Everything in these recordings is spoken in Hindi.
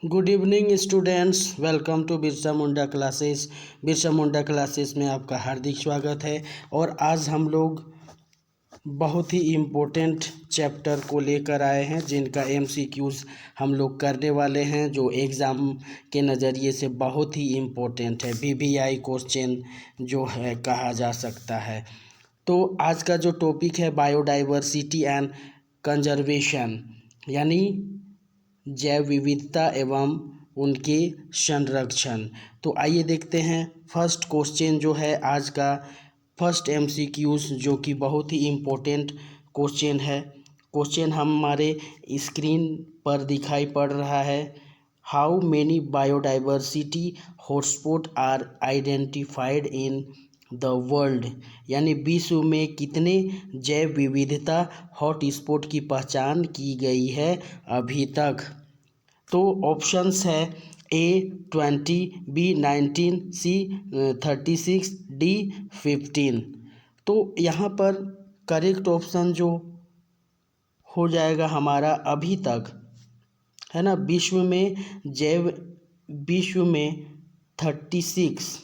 Good evening students, welcome to Birsa Munda classes. Birsa Munda classes में आपका हार्दिक स्वागत है। और आज हम लोग बहुत ही इम्पोर्टेंट चैप्टर को लेकर आए हैं जिनका एमसीक्यूज़ हम लोग करने वाले हैं, जो एग्ज़ाम के नज़रिए से बहुत ही इम्पोर्टेंट है। वीवीआई क्वेश्चन जो है कहा जा सकता है। तो आज का जो टॉपिक है बायोडाइवर्सिटी एंड कंजर्वेशन, यानी जैव विविधता एवं उनके संरक्षण। तो आइए देखते हैं फर्स्ट क्वेश्चन जो है आज का फर्स्ट एमसीक्यूज़, जो कि बहुत ही इम्पोर्टेंट क्वेश्चन है। क्वेश्चन हमारे स्क्रीन पर दिखाई पड़ रहा है। How many biodiversity hotspot are identified in the world, यानी विश्व में कितने जैव विविधता हॉटस्पॉट की पहचान की गई है अभी तक। तो ऑप्शंस है A20, B19, C36, D15। तो यहाँ पर करेक्ट ऑप्शन जो हो जाएगा हमारा अभी तक, है ना, विश्व में 36,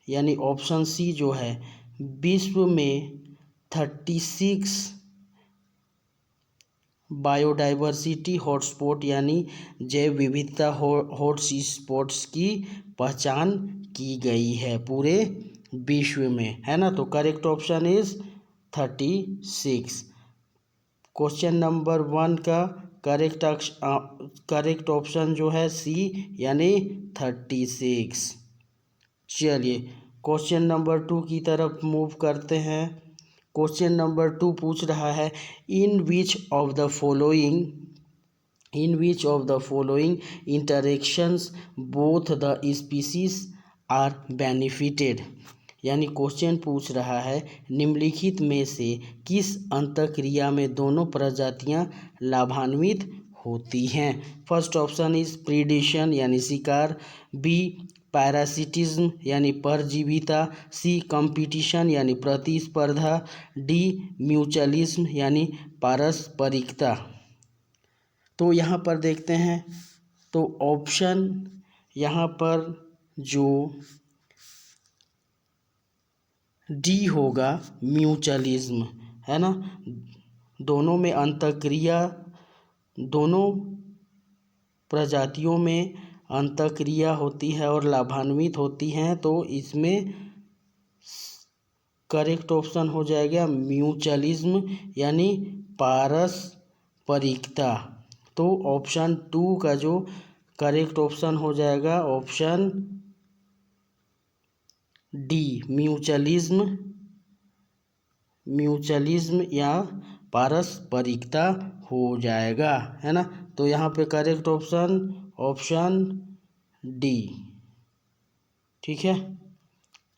यानी ऑप्शन सी जो है विश्व में 36 बायोडाइवर्सिटी हॉटस्पॉट यानी जैव विविधता हॉटस्पॉट्स की पहचान की गई है पूरे विश्व में, है ना। तो correct option is 36। Question number 1 का करेक्ट ऑप्शन जो है सी, यानी 36। चलिए क्वेश्चन नंबर 2 की तरफ मूव करते हैं। क्वेश्चन नंबर 2 पूछ रहा है in which of the following interactions both the species are benefited, यानी क्वेश्चन पूछ रहा है निम्नलिखित में से किस अंतःक्रिया में दोनों प्रजातियां लाभान्वित होती हैं। फर्स्ट ऑप्शन इज प्रीडेशन यानी शिकार, बी पैरासिटिज्म यानी परजीविता, सी कंपटीशन यानी प्रतिस्पर्धा, डी म्यूचुअलिज्म यानी पारस्परिकता। तो यहाँ पर देखते हैं, तो ऑप्शन यहाँ पर जो डी होगा म्यूचुअलिज्म, है ना। दोनों में अंतःक्रिया, दोनों प्रजातियों में अंतःक्रिया होती है और लाभान्वित होती हैं, तो इसमें करेक्ट ऑप्शन हो जाएगा म्यूचुअलिज्म यानी पारस्परिकता। तो ऑप्शन 2 का जो करेक्ट ऑप्शन हो जाएगा ऑप्शन डी म्यूचुअलिज्म या पारस्परिकता हो जाएगा, है ना। तो यहाँ पे करेक्ट ऑप्शन डी, ठीक है।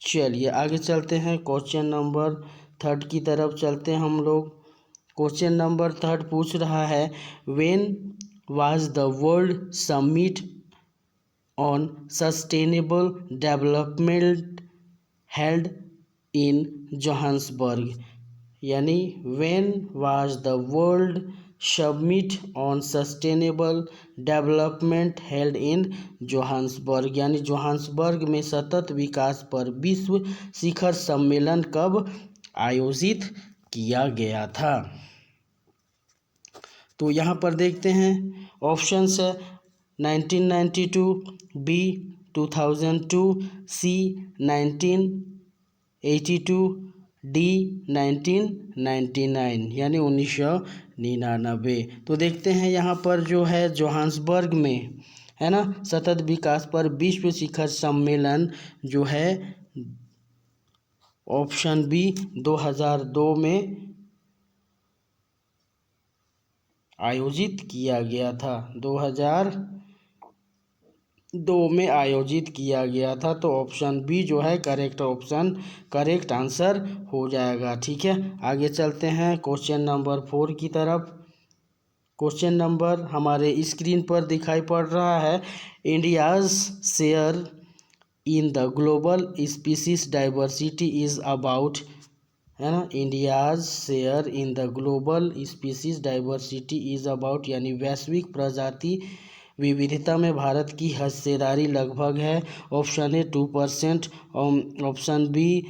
चलिए आगे चलते हैं, क्वेश्चन नंबर 3 की तरफ चलते हैं हम लोग। क्वेश्चन नंबर 3 पूछ रहा है when was the world summit on sustainable development held in Johannesburg, यानी when was the world summit on sustainable development held in Johannesburg, यानी जोहान्सबर्ग में सतत विकास पर विश्व शिखर सम्मेलन कब आयोजित किया गया था। तो यहाँ पर देखते हैं ऑप्शंस है 1992, बी 2002, सी 1982, डी 1999 यानी 1999। तो देखते हैं यहाँ पर जो है जोहान्सबर्ग में, है ना, सतत विकास पर विश्व शिखर सम्मेलन जो है ऑप्शन बी 2002 में आयोजित किया गया था, 2002 में आयोजित किया गया था। तो ऑप्शन बी जो है करेक्ट आंसर हो जाएगा, ठीक है। आगे चलते हैं क्वेश्चन नंबर 4 की तरफ। क्वेश्चन नंबर हमारे स्क्रीन पर दिखाई पड़ रहा है India's share in the global species diversity is about, है ना। India's share in the global species diversity is about, यानी वैश्विक प्रजाति विविधता में भारत की हिस्सेदारी लगभग है? Option A 2%, option B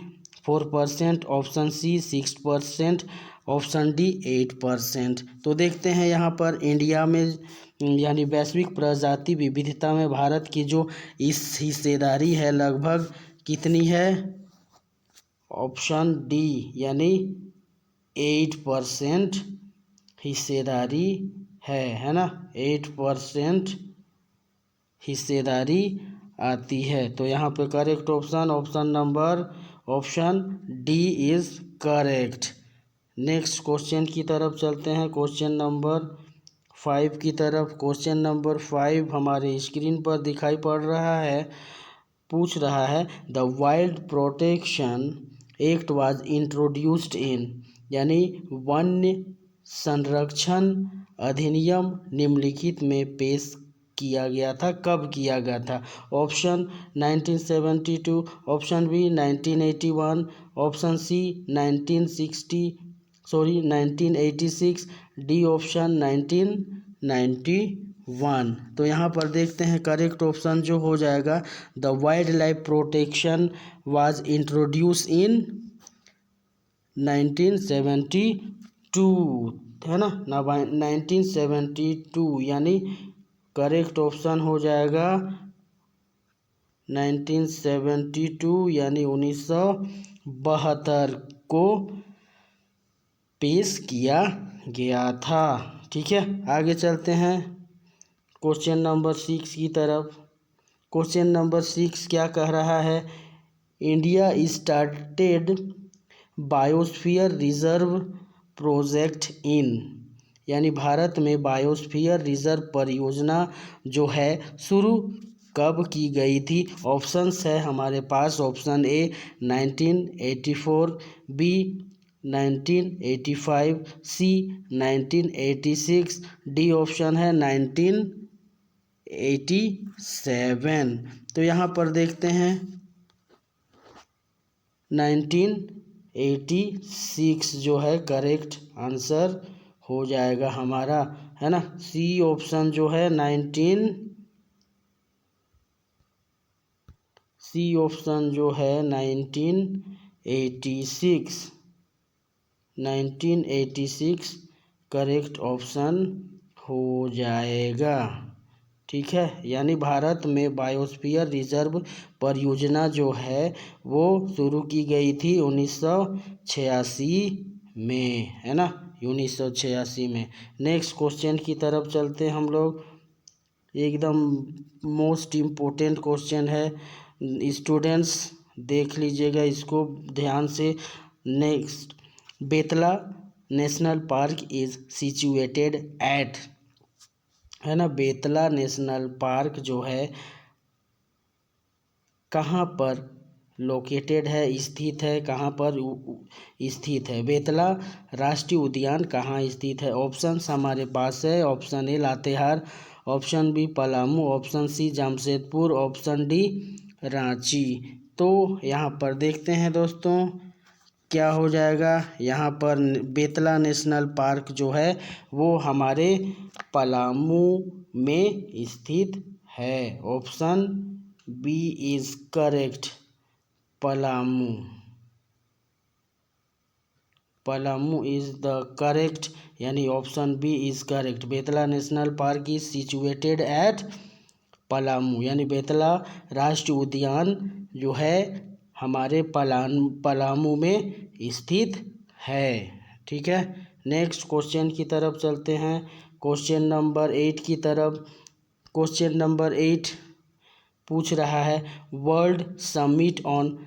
4%, option C 6%, option D 8%। तो देखते हैं यहाँ पर इंडिया में यानी वैश्विक प्रजाति विविधता में भारत की जो इस हिस्सेदारी है लगभग कितनी है? ऑप्शन डी यानी 8% हिस्सेदारी है ना, 8% हिस्सेदारी आती है। तो यहाँ पे correct option D is correct. Next question की तरफ चलते हैं, क्वेश्चन नंबर 5 की तरफ। क्वेश्चन नंबर 5 हमारे स्क्रीन पर दिखाई पड़ रहा है, पूछ रहा है the wild protection act was introduced in, यानी वन्य संरक्षण अधिनियम निम्नलिखित में पेश किया गया था, कब किया गया था? Option 1972, option B 1981, option C 1986, D option 1991। तो यहाँ पर देखते हैं करेक्ट ऑप्शन जो हो जाएगा the wild life protection was introduce इन 1972 है ना, 1972 यानी करेक्ट ऑप्शन हो जाएगा 1972 यानी 1972 को पेश किया गया था। ठीक है, आगे चलते हैं क्वेश्चन नंबर 6 की तरफ। क्वेश्चन नंबर 6 क्या कह रहा है? India started biosphere reserve project in, यानी भारत में बायोस्फीयर रिजर्व परियोजना जो है शुरू कब की गई थी? ऑप्शंस है हमारे पास, option A 1984, B 1985, C 1986, D option है 1987। तो यहाँ पर देखते हैं 1986 जो है करेक्ट आंसर हो जाएगा हमारा, है ना। सी ऑप्शन जो है 1986 करेक्ट ऑप्शन हो जाएगा। ठीक है, यानी भारत में बायोस्फीयर रिजर्व परियोजना जो है वो शुरू की गई थी 1986 में, है ना, 1986 में। नेक्स्ट क्वेश्चन की तरफ चलते हैं हम लोग, एकदम मोस्ट इम्पोर्टेंट क्वेश्चन है, स्टूडेंट्स देख लीजिएगा इसको ध्यान से। Next, Betla national park is situated eight, है ना, बेतला नेशनल पार्क जो है कहाँ पर लोकेटेड है, स्थित है, कहाँ पर स्थित है? बेतला राष्ट्रीय उद्यान कहाँ स्थित है? ऑप्शंस हमारे पास है, option A Latehar, option B Palamu, option C Jamshedpur, option D Ranchi. तो यहाँ पर देखते हैं दोस्तों क्या हो जाएगा। यहाँ पर बेतला नेशनल पार्क जो है वो हमारे पलामू में स्थित है। Option B is correct, Palamu is the correct, यानी option B is correct. Betla national park is situated at Palamu, यानी बेतला राष्ट्रीय उद्यान जो है हमारे पलामू में स्थित है। ठीक है, नेक्स्ट क्वेश्चन की तरफ चलते हैं, क्वेश्चन नंबर 8 की तरफ। क्वेश्चन नंबर 8 पूछ रहा है world summit on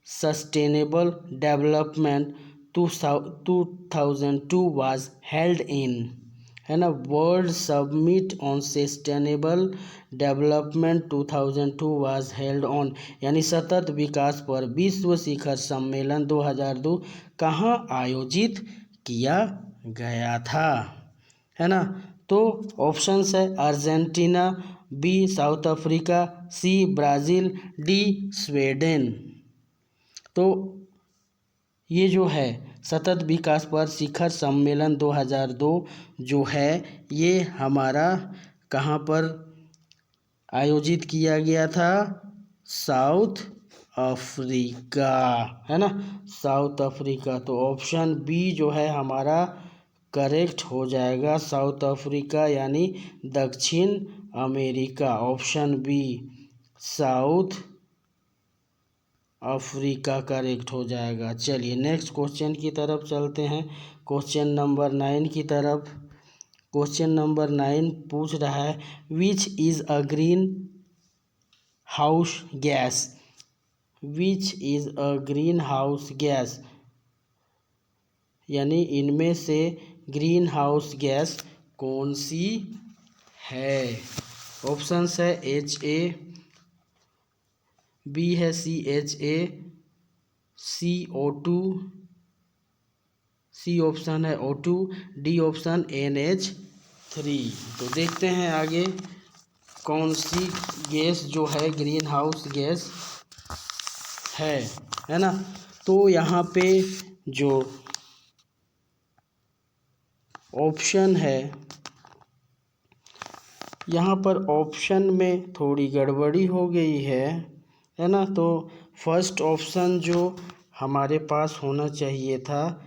sustainable development 2002 was held in, है ना, world summit on sustainable development 2002 was held on, यानी सतत विकास पर विश्व शिखर सम्मेलन 2002 कहाँ आयोजित किया गया था, है ना। तो ऑप्शंस है Argentina, B South Africa, C Brazil, D Sweden. तो ये जो है सतत विकास पर शिखर सम्मेलन 2002 जो है ये हमारा कहाँ पर आयोजित किया गया था साउथ अफ्रीका, है ना, साउथ अफ्रीका। तो ऑप्शन बी जो है हमारा करेक्ट हो जाएगा, साउथ अफ्रीका यानी दक्षिण अमेरिका। Option B South Africa correct हो जाएगा। चलिए नेक्स्ट क्वेश्चन की तरफ चलते हैं, क्वेश्चन नंबर 9 की तरफ। क्वेश्चन नंबर 9 पूछ रहा है which is a green house gas, which is a green house gas, यानी इनमें से ग्रीन हाउस गैस कौन सी है। ऑप्शंस है HA, बी है CHA, CO2, सी ऑप्शन है O2, डी ऑप्शन NH3। तो देखते हैं आगे कौन सी गैस जो है ग्रीन हाउस गैस है ना। तो यहाँ पे जो ऑप्शन है, यहाँ पर ऑप्शन में थोड़ी गड़बड़ी हो गई है ना। तो फर्स्ट ऑप्शन जो हमारे पास होना चाहिए था,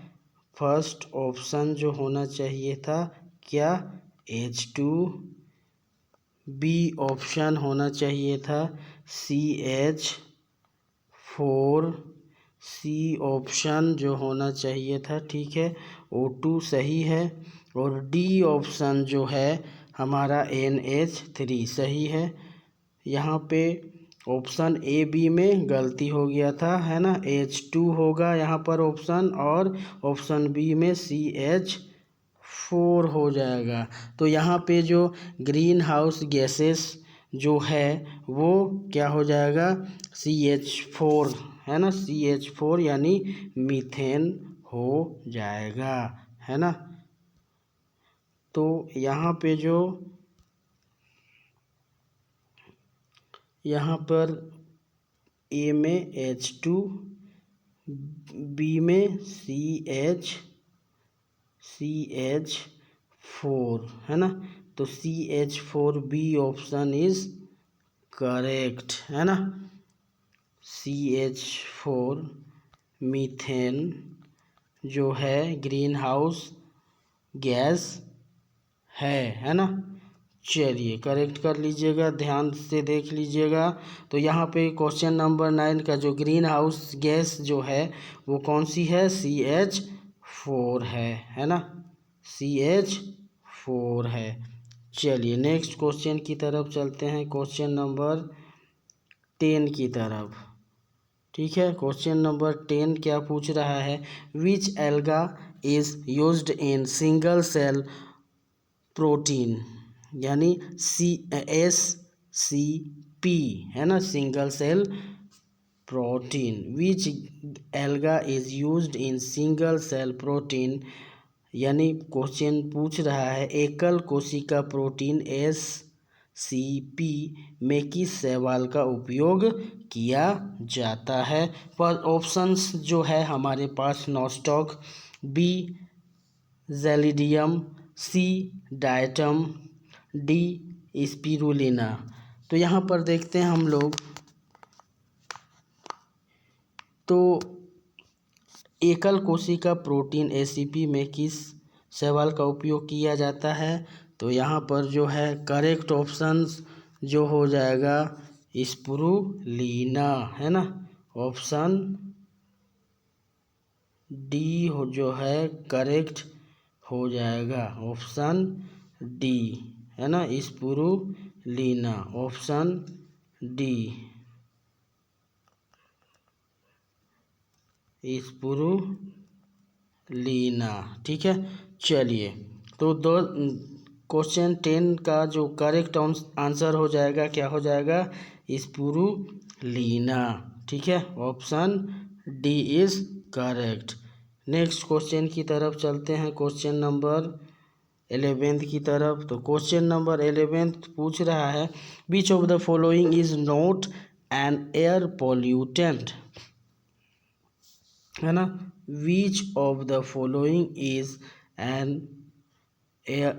फर्स्ट ऑप्शन जो होना चाहिए था क्या, H2, बी ऑप्शन होना चाहिए था CH4, सी ऑप्शन जो होना चाहिए था, ठीक है, O2 सही है, और डी ऑप्शन जो है हमारा NH3 सही है। यहाँ पे ऑप्शन ए बी में गलती हो गया था, है ना, H2 होगा यहाँ पर ऑप्शन, और ऑप्शन बी में CH4 हो जाएगा। तो यहाँ पे जो ग्रीन हाउस गैसेस जो है वो क्या हो जाएगा, CH4, है ना, CH4 यानी मीथेन हो जाएगा, है ना। तो यहाँ पे जो यहाँ पर ए में H2, बी में CH4, है ना। तो CH4 B option is correct, है ना। CH4 मीथेन जो है ग्रीन हाउस गैस है ना। चलिए करेक्ट कर लीजिएगा, ध्यान से देख लीजिएगा। तो यहाँ पे क्वेश्चन नंबर 9 का जो ग्रीन हाउस गैस जो है वो कौन सी है, CH4 है ना, CH4 है। चलिए नेक्स्ट क्वेश्चन की तरफ चलते हैं, क्वेश्चन नंबर 10 की तरफ, ठीक है। क्वेश्चन नंबर 10 क्या पूछ रहा है, which alga is used in single cell protein, यानी SCP, है ना, single cell protein. Which alga is used in single cell protein, यानी क्वेश्चन पूछ रहा है एकल कोशिका प्रोटीन SCP में किस शैवाल का उपयोग किया जाता है। पर ऑप्शंस जो है हमारे पास नॉस्टॉक, बी जेलिडियम, सी डायटम, डी स्पिरुलिना। तो यहाँ पर देखते हैं हम लोग, तो एकल कोशिका प्रोटीन SCP में किस शैवाल का उपयोग किया जाता है। तो यहाँ पर जो है करेक्ट ऑप्शंस जो हो जाएगा स्पिरुलिना, है ना, ऑप्शन डी हो जो है करेक्ट हो जाएगा, ऑप्शन डी, है ना, स्पिरुलिना, ऑप्शन डी स्पिरुलिना, ठीक है। चलिए तो दो क्वेश्चन 10 का जो करेक्ट आंसर हो जाएगा क्या हो जाएगा, स्पिरुलिना, ठीक है, option D is correct. Next question की तरफ चलते हैं, क्वेश्चन नंबर 11 की तरफ। तो क्वेश्चन नंबर 11 पूछ रहा है which of the following is not an air pollutant, है ना, विच of the following is an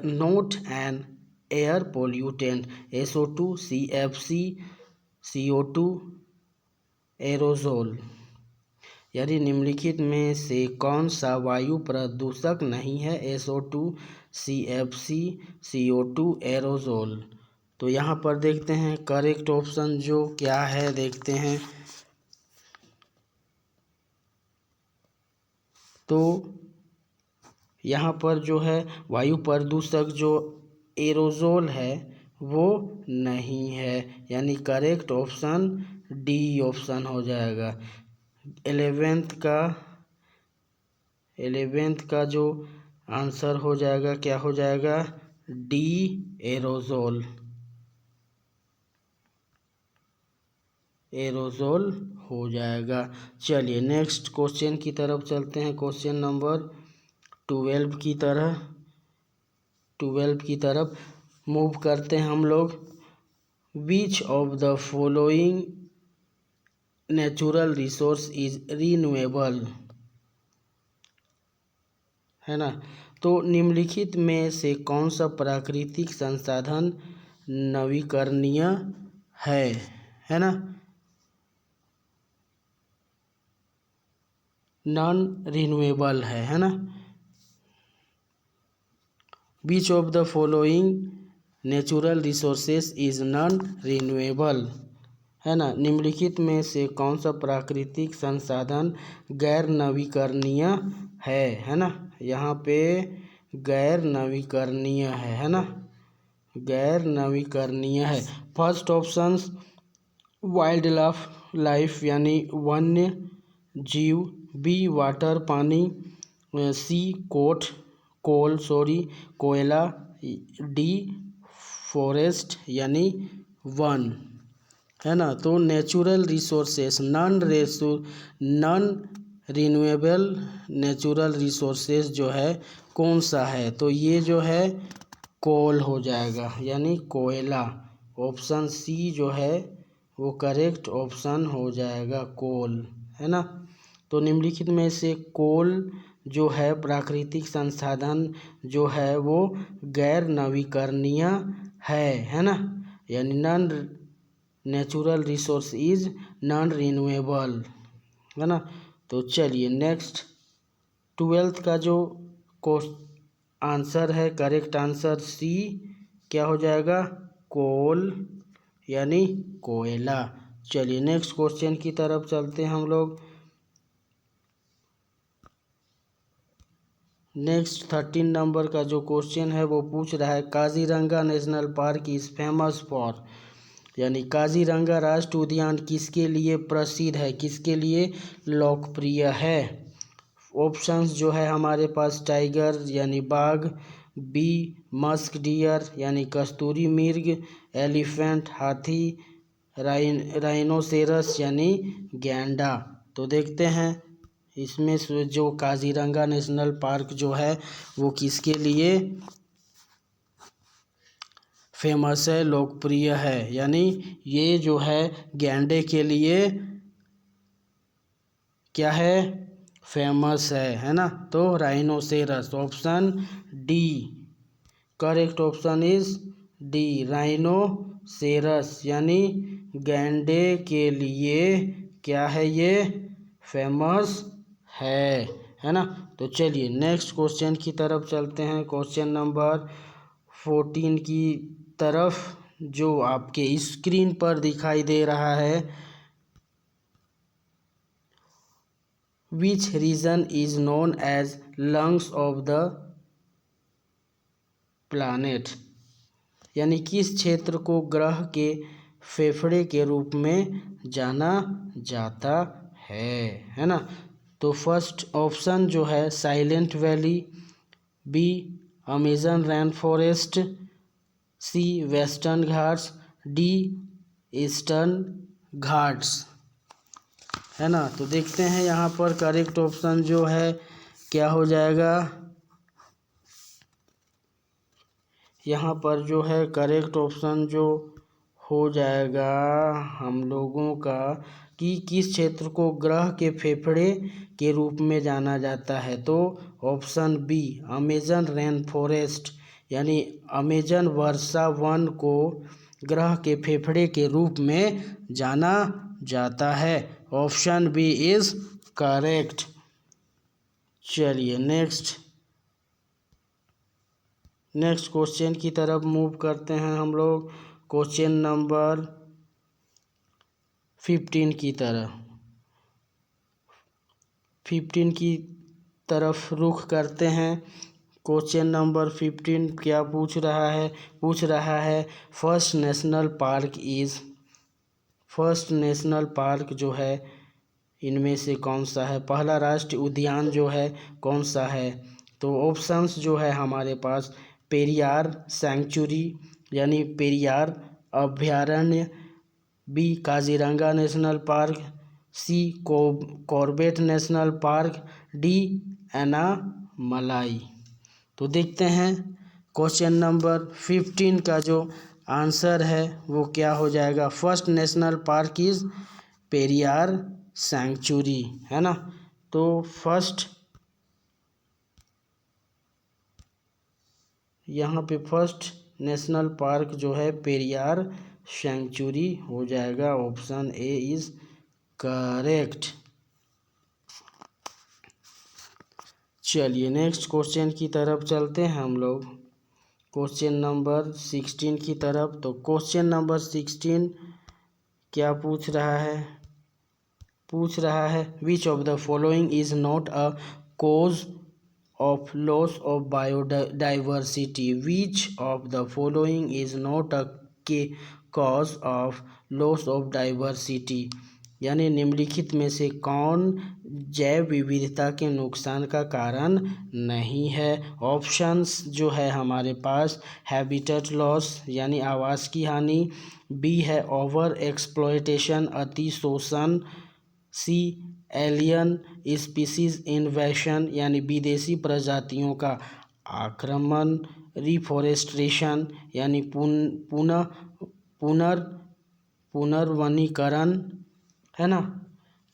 not an air pollutant, SO2, CFC, CO2, aerosol. यानी निम्नलिखित में से कौन सा वायु प्रदूषक नहीं है? SO2, CFC, CO2, aerosol. तो यहाँ पर देखते हैं करेक्ट ऑप्शन जो क्या है, देखते हैं। तो यहाँ पर जो है वायु प्रदूषक जो एरोजोल है वो नहीं है, यानी करेक्ट ऑप्शन डी ऑप्शन हो जाएगा। 11th का जो आंसर हो जाएगा, क्या हो जाएगा? D, aerosol. एरोजोल हो जाएगा। चलिए नेक्स्ट क्वेश्चन की तरफ चलते हैं। क्वेश्चन नंबर 12 की तरफ मूव करते हैं हम लोग। विच of the following natural resource is renewable, है ना? तो निम्नलिखित में से कौन सा प्राकृतिक संसाधन नवीकरणीय है ना? नॉन रिन्यूएबल है ना? विच of the following natural resources is non renewable, है ना? निम्नलिखित में से कौन सा प्राकृतिक संसाधन गैर नवीकरणीय है ना? यहाँ पे गैर नवीकरणीय है ना? गैर नवीकरणीय है। फर्स्ट ऑप्शन वाइल्ड लाइफ यानी वन्य जीव, बी वाटर पानी, सी कोयला, डी फॉरेस्ट यानी वन, है ना? तो natural resources non renewable natural resources जो है कौन सा है? तो ये जो है कोल हो जाएगा, यानी कोयला। ऑप्शन सी जो है वो करेक्ट ऑप्शन हो जाएगा, कोल, है ना? तो निम्नलिखित में से कोल जो है प्राकृतिक संसाधन जो है वो गैर नवीकरणीय है ना? यानी non natural resource is non renewable, है ना? तो चलिए नेक्स्ट 12th का जो आंसर है, करेक्ट आंसर सी क्या हो जाएगा? कोल यानी कोयला। चलिए नेक्स्ट क्वेश्चन की तरफ चलते हैं हम लोग। नेक्स्ट 13 नंबर का जो क्वेश्चन है वो पूछ रहा है Kaziranga national park is famous for, यानी काजीरंगा राष्ट्रीय उद्यान किसके लिए प्रसिद्ध है, किसके लिए लोकप्रिय है? ऑप्शंस जो है हमारे पास टाइगर यानी बाघ, बी मस्क डियर यानी कस्तूरी मृग, एलिफेंट हाथी, राइनोसेरस यानी गैंडा। तो देखते हैं इसमें से जो काजीरंगा नेशनल पार्क जो है वो किसके लिए फेमस है, लोकप्रिय है? यानी ये जो है गैंडे के लिए क्या है, फेमस है ना? तो rhinoceros, option D correct option is D, rhinoceros यानी गैंडे के लिए क्या है, ये फेमस है ना? तो चलिए नेक्स्ट क्वेश्चन की तरफ चलते हैं। क्वेश्चन नंबर 14 की तरफ जो आपके स्क्रीन पर दिखाई दे रहा है। Which region is known as lungs of the planet, यानी किस क्षेत्र को ग्रह के फेफड़े के रूप में जाना जाता है ना? तो फर्स्ट ऑप्शन जो है Silent Valley, B Amazon rain forest, C Western Ghats, D Eastern Ghats, है ना? तो देखते हैं यहाँ पर करेक्ट ऑप्शन जो है क्या हो जाएगा। यहाँ पर जो है करेक्ट ऑप्शन जो हो जाएगा हम लोगों का कि किस क्षेत्र को ग्रह के फेफड़े के रूप में जाना जाता है, तो option B Amazon rain forest यानी अमेजन वर्षा वन को ग्रह के फेफड़े के रूप में जाना जाता है। Option B is correct. चलिए नेक्स्ट क्वेश्चन की तरफ मूव करते हैं हम लोग। क्वेश्चन नंबर 15 की तरफ रुख करते हैं। क्वेश्चन नंबर 15 क्या पूछ रहा है फर्स्ट नेशनल पार्क जो है इनमें से कौन सा है। पहला राष्ट्रीय उद्यान जो है कौन सा है। तो ऑप्शंस जो है हमारे पास पेरियार सैंक्चुरी यानी पेरियार अभ्यारण्य, बी काजीरंगा नेशनल पार्क, सी कॉर्बेट नेशनल पार्क, डी एनामलाई। तो देखते हैं क्वेश्चन नंबर 15 का जो आंसर है वो क्या हो जाएगा। First national park is Periyar sanctuary, है ना। तो फर्स्ट यहाँ पे फर्स्ट नेशनल पार्क जो है पेरियार सैंक्चुरी हो जाएगा। Option A is correct. चलिए नेक्स्ट क्वेश्चन की तरफ चलते हैं हम लोग। क्वेश्चन नंबर 16 की तरफ। तो क्वेश्चन नंबर 16 क्या पूछ रहा है which of the following is not a cause of loss of biodiversity, which of the following is not a cause of loss of diversity, यानी निम्नलिखित में से कौन जैव विविधता के नुकसान का कारण नहीं है। ऑप्शंस जो है हमारे पास हैबिटेट लॉस यानी आवास की हानि, बी है ओवर एक्सप्लॉयटेशन अति शोषण, सी एलियन स्पीसीज इन्वेशन यानी विदेशी प्रजातियों का आक्रमण, रिफॉरेस्टेशन यानी पुनर्वनीकरण, है ना।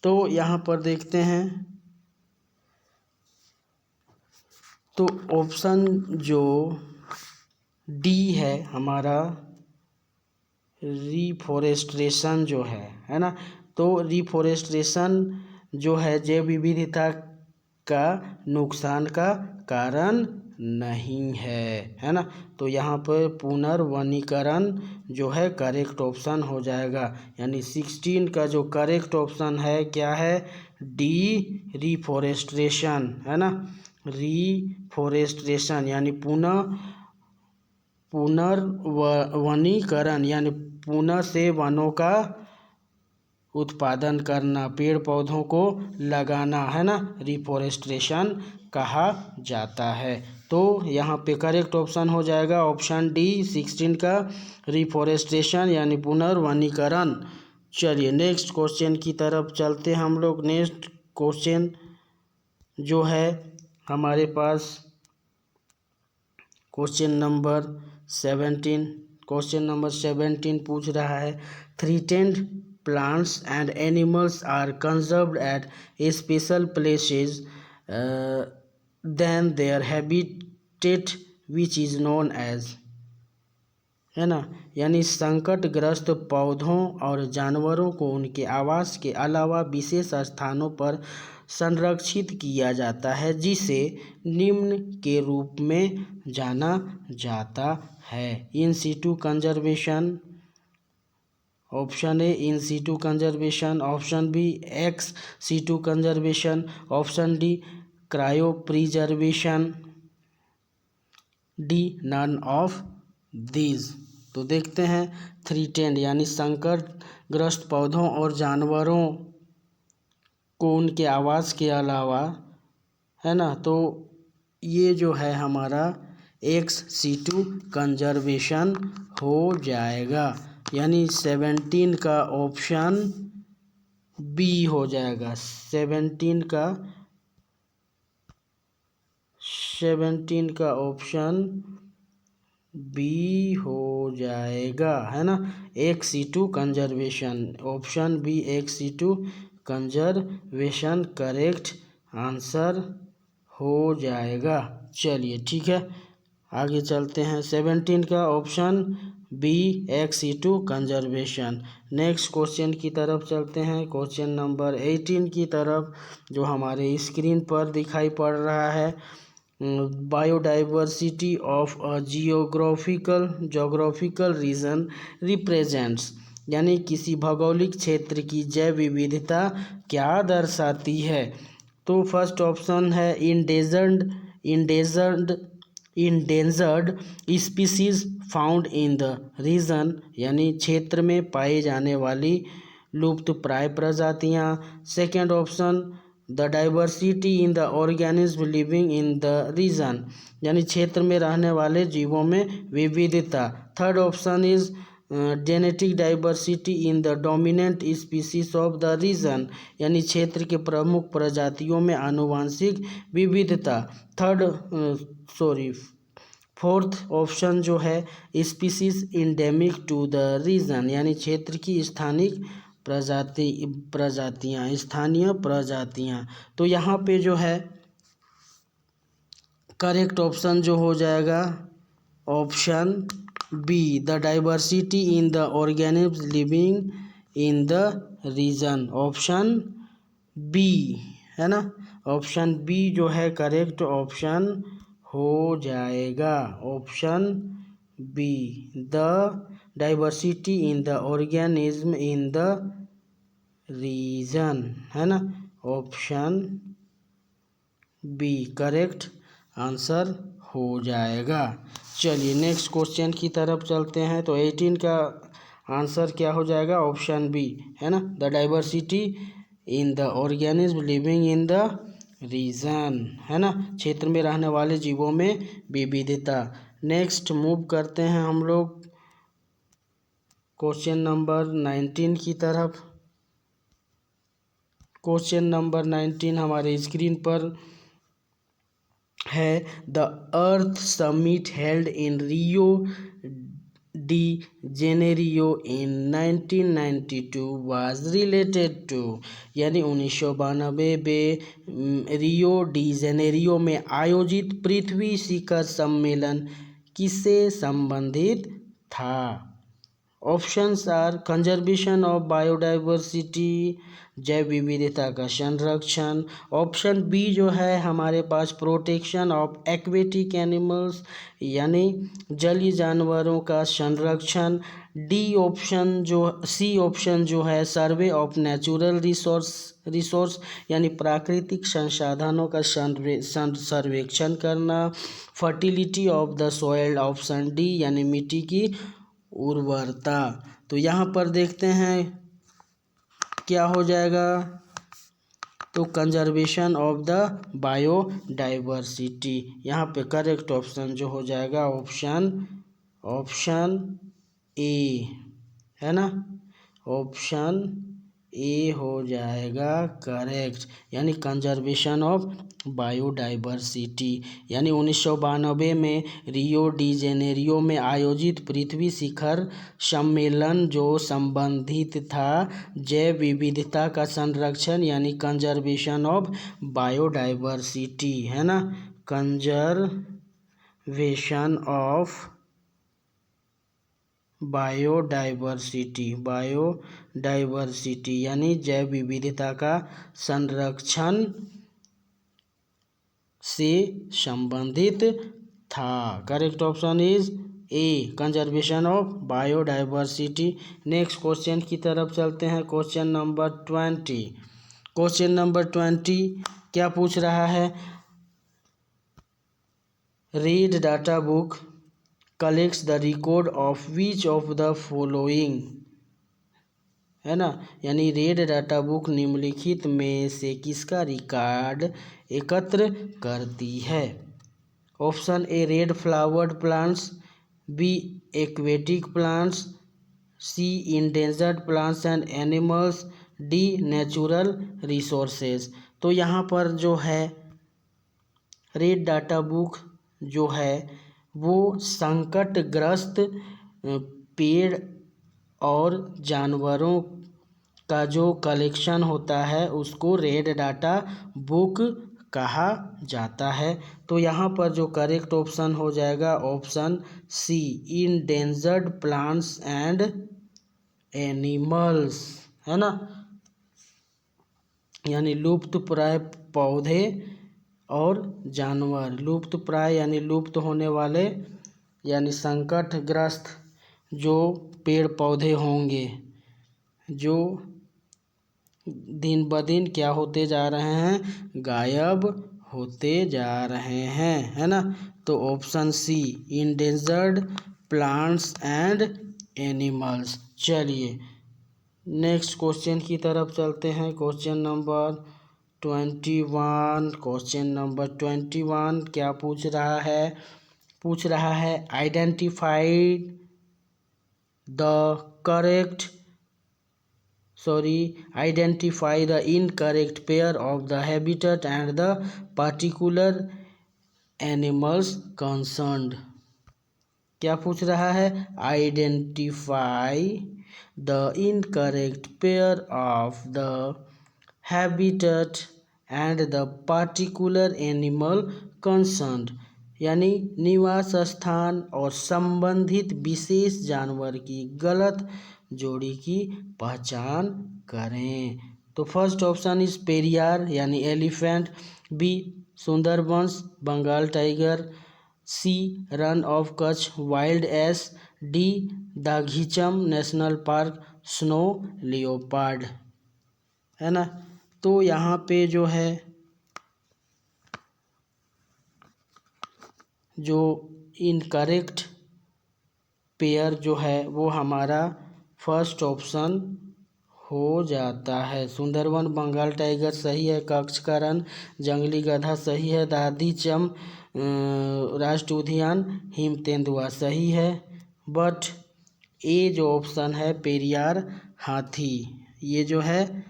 तो यहाँ पर देखते हैं तो ऑप्शन जो डी है हमारा रिफॉरेस्टेशन जो है ना। तो रिफॉरेस्टेशन जो है जैव विविधता का नुकसान का कारण नहीं है ना। तो यहाँ पर पुनर्वनीकरण जो है करेक्ट ऑप्शन हो जाएगा। यानी 16 का जो करेक्ट ऑप्शन है क्या है, डी रिफॉरेस्टेशन, है ना। रिफॉरेस्टेशन यानी पुनर्वनीकरण यानी पुनः से वनों का उत्पादन करना, पेड़ पौधों को लगाना, है ना, रिफॉरेस्टेशन कहा जाता है। तो यहाँ पे करेक्ट ऑप्शन हो जाएगा ऑप्शन डी 16 का रिफॉरेस्टेशन यानी पुनर्वनीकरण। चलिए नेक्स्ट क्वेश्चन की तरफ चलते हैं हम लोग। नेक्स्ट क्वेश्चन जो है हमारे पास क्वेश्चन नंबर 17 पूछ रहा है threatened plants and animals are conserved at special places than their habitat which is known as, है ना। यानी संकटग्रस्त पौधों और जानवरों को उनके आवास के अलावा विशेष स्थानों पर संरक्षित किया जाता है जिसे निम्न के रूप में जाना जाता है। In situ conservation, option A in situ conservation, option B ex situ conservation, option D cryopreservation, D none of these. तो देखते हैं थ्रेटेंड यानी संकटग्रस्त पौधों और जानवरों को उनके आवास के अलावा, है ना। तो ये जो है हमारा एक्स सीटू कंजर्वेशन हो जाएगा। यानी 17 का ऑप्शन बी हो जाएगा। 17 का ऑप्शन बी हो जाएगा, है ना, ex situ conservation. Option B ex situ conservation correct answer हो जाएगा। चलिए ठीक है आगे चलते हैं 17 का ऑप्शन बी एक्स-E2 कंजर्वेशन। नेक्स्ट क्वेश्चन की तरफ चलते हैं, क्वेश्चन नंबर 18 की तरफ, जो हमारे स्क्रीन पर दिखाई पड़ रहा है। Biodiversity of a geographical region represents, यानी किसी भौगोलिक क्षेत्र की जैव विविधता क्या दर्शाती है। तो फर्स्ट ऑप्शन है endangered species found in the region, यानी क्षेत्र में पाई जाने वाली लुप्त प्राय प्रजातियां। Second option the diversity in the organism living in the region, यानी क्षेत्र में रहने वाले जीवों में विविधता। Third option is genetic diversity in the dominant species of the region, यानी क्षेत्र के प्रमुख प्रजातियों में आनुवंशिक विविधता। फोर्थ ऑप्शन जो है species endemic to the region, यानी क्षेत्र की स्थानीय प्रजातियां। तो यहाँ पे जो है करेक्ट ऑप्शन जो हो जाएगा option B, the diversity in the organism living in the region. Option B है ना, ऑप्शन बी जो है करेक्ट ऑप्शन हो जाएगा। Option B, the diversity in the organism in the region, है ना। ऑप्शन बी करेक्ट आंसर हो जाएगा। चलिए नेक्स्ट क्वेश्चन की तरफ चलते हैं। तो 18 का आंसर क्या हो जाएगा, ऑप्शन बी, है ना, the diversity in the organism living in the region, है ना, क्षेत्र में रहने वाले जीवों में विविधता। नेक्स्ट मूव करते हैं हम लोग क्वेश्चन नंबर 19 की तरफ। क्वेश्चन नंबर 19 हमारे स्क्रीन पर है। The earth summit held in Rio de Janeiro in 1992 was related to, यानी 1992 में रियो डी जेनेरियो में आयोजित पृथ्वी शिखर सम्मेलन किससे संबंधित था। Options are conservation of biodiversity, जैव विविधता का संरक्षण। ऑप्शन बी जो है हमारे पास प्रोटेक्शन ऑफ एक्वेटिक एनिमल्स, यानी जलीय जानवरों का संरक्षण। सी ऑप्शन जो है सर्वे ऑफ नेचुरल रिसोर्स, यानी प्राकृतिक संसाधनों का सर्वेक्षण करना। Fertility of the soil, option D, यानी मिट्टी की उर्वरता। तो यहाँ पर देखते हैं क्या हो जाएगा, तो कंजर्वेशन ऑफ द बायोडाइवर्सिटी। यहाँ पे करेक्ट ऑप्शन जो हो जाएगा ऑप्शन ए, है ना, ऑप्शन ए हो जाएगा करेक्ट, यानी कंजर्वेशन ऑफ बायोडाइवर्सिटी। यानी 1992 में रियो डी जेनेरियो में आयोजित पृथ्वी शिखर सम्मेलन जो संबंधित था जैव विविधता का संरक्षण, यानी कंजर्वेशन ऑफ बायोडाइवर्सिटी, है ना, कंजर्वेशन ऑफ बायोडाइवर्सिटी यानी जैव विविधता का संरक्षण से संबंधित था। Correct option is a, conservation of biodiversity. Next question की तरफ चलते हैं, क्वेश्चन नंबर 20। क्वेश्चन नंबर 20 क्या पूछ रहा है, read data book collects the record of which of the following, है ना, यानी रेड डाटा बुक निम्नलिखित में से किसका रिकॉर्ड एकत्र करती है। Option A red flowered plants, B aquatic plants, C endangered plants and animals, D natural resources. तो यहाँ पर जो है रेड डाटा बुक जो है वो संकटग्रस्त पेड़ और जानवरों का जो कलेक्शन होता है उसको रेड डाटा बुक कहा जाता है। तो यहाँ पर जो करेक्ट ऑप्शन हो जाएगा option C, endangered plants and animals, है ना, यानी लुप्त प्राय पौधे और जानवर। लुप्त प्राय यानी लुप्त होने वाले यानी संकटग्रस्त जो पेड़ पौधे होंगे जो दिन ब दिन क्या होते जा रहे हैं, गायब होते जा रहे हैं, है ना। तो option C, endangered plants and animals. चलिए नेक्स्ट क्वेश्चन की तरफ चलते हैं। क्वेश्चन नंबर 21 क्या पूछ रहा है identified the identify the incorrect pair of the habitat and the particular animals concerned। क्या पूछ रहा है, identify the incorrect pair of the habitat and the particular animal concerned, यानी निवास स्थान और संबंधित विशेष जानवर की गलत जोड़ी की पहचान करें। तो फर्स्ट ऑप्शन इज पेरियार यानी elephant, B Sundarbans Bengal tiger, C Rann of Kutch wild ass, D Dachigam national park snow leopard, है ना। तो यहाँ पे जो है जो इनकरेक्ट पेयर जो है वो हमारा फर्स्ट ऑप्शन हो जाता है। सुंदरवन बंगाल टाइगर सही है, कच्छ का रण जंगली गधा सही है, दाधीचम राष्ट्रीय उद्यान हिम तेंदुआ सही है, बट ए जो ऑप्शन है पेरियार हाथी ये जो है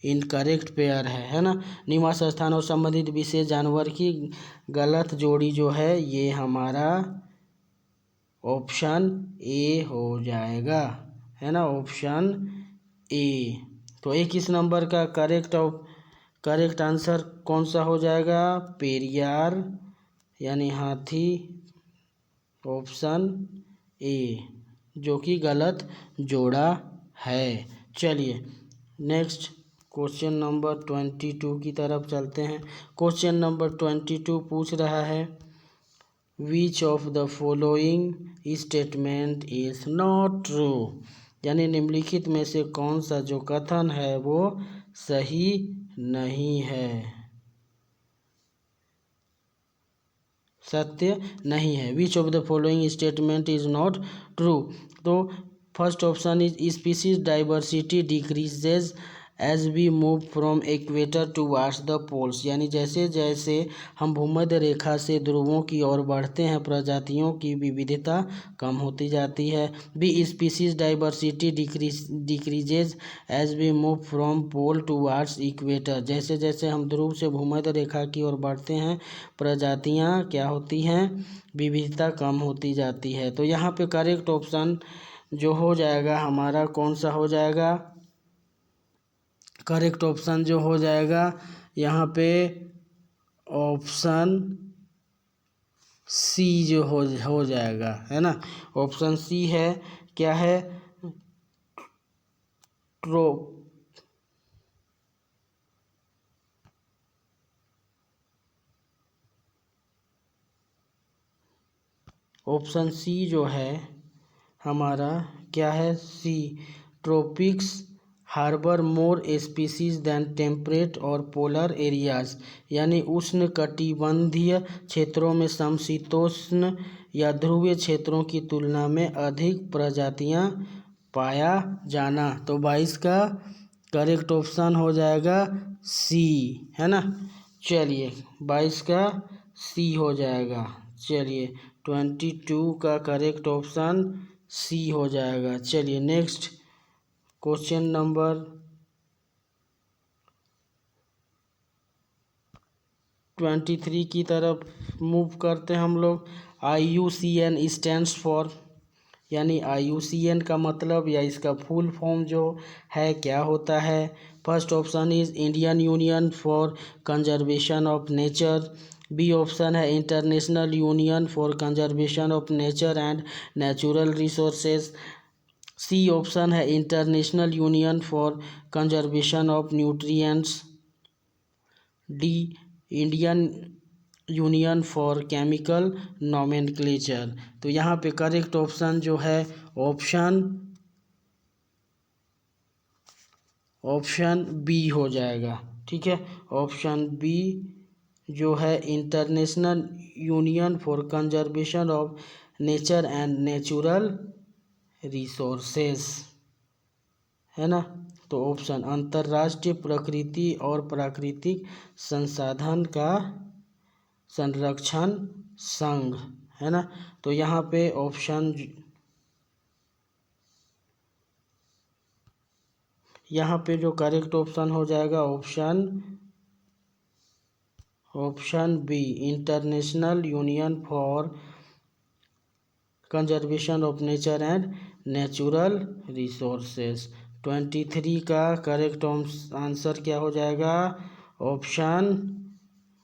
इनकरेक्ट पेयर है ना। निवास स्थान और संबंधित विशेष जानवर की गलत जोड़ी जो है ये हमारा ऑप्शन ए हो जाएगा, है ना, ऑप्शन ए। तो 21 नंबर का करेक्ट आंसर कौन सा हो जाएगा, पेरियार यानी हाथी, ऑप्शन ए, जो कि गलत जोड़ा है। चलिए नेक्स्ट क्वेश्चन नंबर 22 की तरफ चलते हैं। क्वेश्चन नंबर 22 पूछ रहा है which of the following statement is not true, यानी निम्नलिखित में से कौन सा जो कथन है वो सही नहीं है, सत्य नहीं है। Which of the following statement is not true. तो first option is species diversity decreases as we move from equator towards the poles, यानी जैसे जैसे हम भूमध्य रेखा से ध्रुवों की ओर बढ़ते हैं प्रजातियों की विविधता कम होती जाती है। B species diversity decreases as we move from pole towards equator, जैसे जैसे हम ध्रुव से भूमध्य रेखा की ओर बढ़ते हैं प्रजातियां क्या होती हैं, विविधता कम होती जाती है। तो यहाँ पे करेक्ट ऑप्शन जो हो जाएगा हमारा कौन सा हो जाएगा, करेक्ट ऑप्शन जो हो जाएगा यहाँ पे ऑप्शन सी जो हो जाएगा, है ना। ऑप्शन सी है, क्या है, ऑप्शन सी जो है हमारा क्या है, C tropics harbour more species than temperate और पोलर एरियाज, यानी उष्ण कटिबंधीय क्षेत्रों में समशीतोष्ण या ध्रुवीय क्षेत्रों की तुलना में अधिक प्रजातियां पाया जाना। तो 22 का करेक्ट ऑप्शन हो जाएगा सी, है ना। चलिए 22 का सी हो जाएगा। चलिए 22 का करेक्ट ऑप्शन सी हो जाएगा। चलिए नेक्स्ट क्वेश्चन नंबर 23 की तरफ मूव करते हैं हम लोग। IUCN स्टैंड्स फॉर, यानी IUCN का मतलब या इसका फुल फॉर्म जो है क्या होता है। First option is Indian union for conservation of nature. B option है international union for conservation of nature and natural resources. C option है international union for conservation of nutrients. D Indian union for chemical nomenclature. तो यहाँ पे करेक्ट ऑप्शन जो है ऑप्शन बी हो जाएगा। ठीक है, ऑप्शन बी जो है international union for conservation of nature and natural resources, है ना। तो ऑप्शन अंतर्राष्ट्रीय प्रकृति और प्राकृतिक संसाधन का संरक्षण संघ, है ना। तो यहाँ पे जो करेक्ट ऑप्शन हो जाएगा option B International union for conservation of nature and natural Resources. 23 का करेक्ट आंसर क्या हो जाएगा, ऑप्शन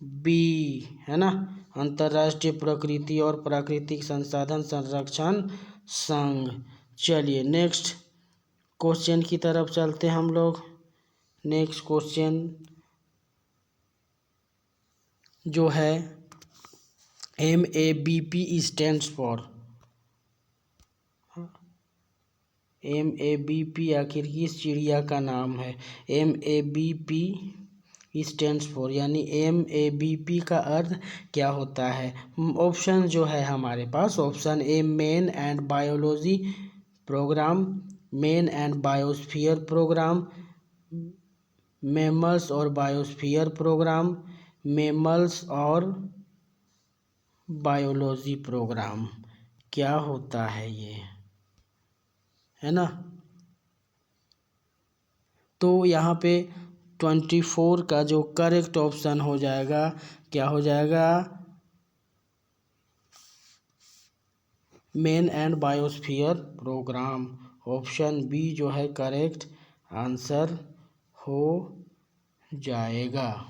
बी, है ना, अंतर्राष्ट्रीय प्रकृति और प्राकृतिक संसाधन संरक्षण संघ। चलिए नेक्स्ट क्वेश्चन की तरफ चलते हैं हम लोग। नेक्स्ट क्वेश्चन जो है MABP स्टैंड्स फॉर। MABP आखिर किस चिड़िया का नाम है। MABP स्टैंड्स फॉर यानी MABP का अर्थ क्या होता है। ऑप्शन जो है हमारे पास, option A man and biology programme, man and biosphere programme, mammals और बायोस्फीयर प्रोग्राम, मैमल्स और बायोलॉजी प्रोग्राम। क्या होता है ये, है ना। तो यहाँ पे 24 का जो करेक्ट ऑप्शन हो जाएगा क्या हो जाएगा, man and biosphere programme. Option B जो है करेक्ट आंसर हो जाएगा।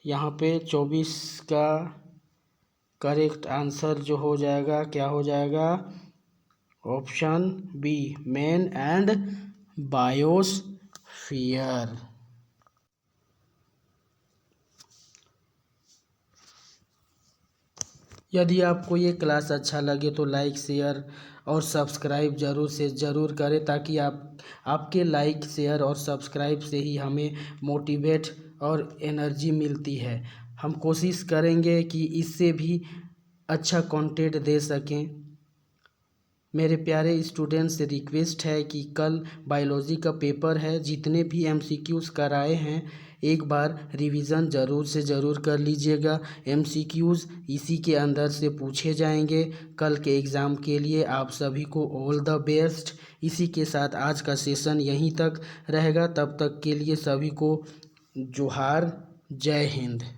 यहाँ पे 24 का करेक्ट आंसर जो हो जाएगा क्या हो जाएगा, option B man and biosphere. यदि आपको ये क्लास अच्छा लगे तो लाइक शेयर और सब्सक्राइब ज़रूर से ज़रूर करें, ताकि आपके लाइक शेयर और सब्सक्राइब से ही हमें मोटिवेट और एनर्जी मिलती है। हम कोशिश करेंगे कि इससे भी अच्छा कंटेंट दे सकें। मेरे प्यारे स्टूडेंट्स से रिक्वेस्ट है कि कल बायोलॉजी का पेपर है, जितने भी MCQs कराए हैं एक बार रिवीजन ज़रूर से ज़रूर कर लीजिएगा। MCQs इसी के अंदर से पूछे जाएंगे कल के एग्ज़ाम के लिए। आप सभी को ऑल द बेस्ट। इसी के साथ आज का सेशन यहीं तक रहेगा, तब तक के लिए सभी को जोहार, जय हिंद।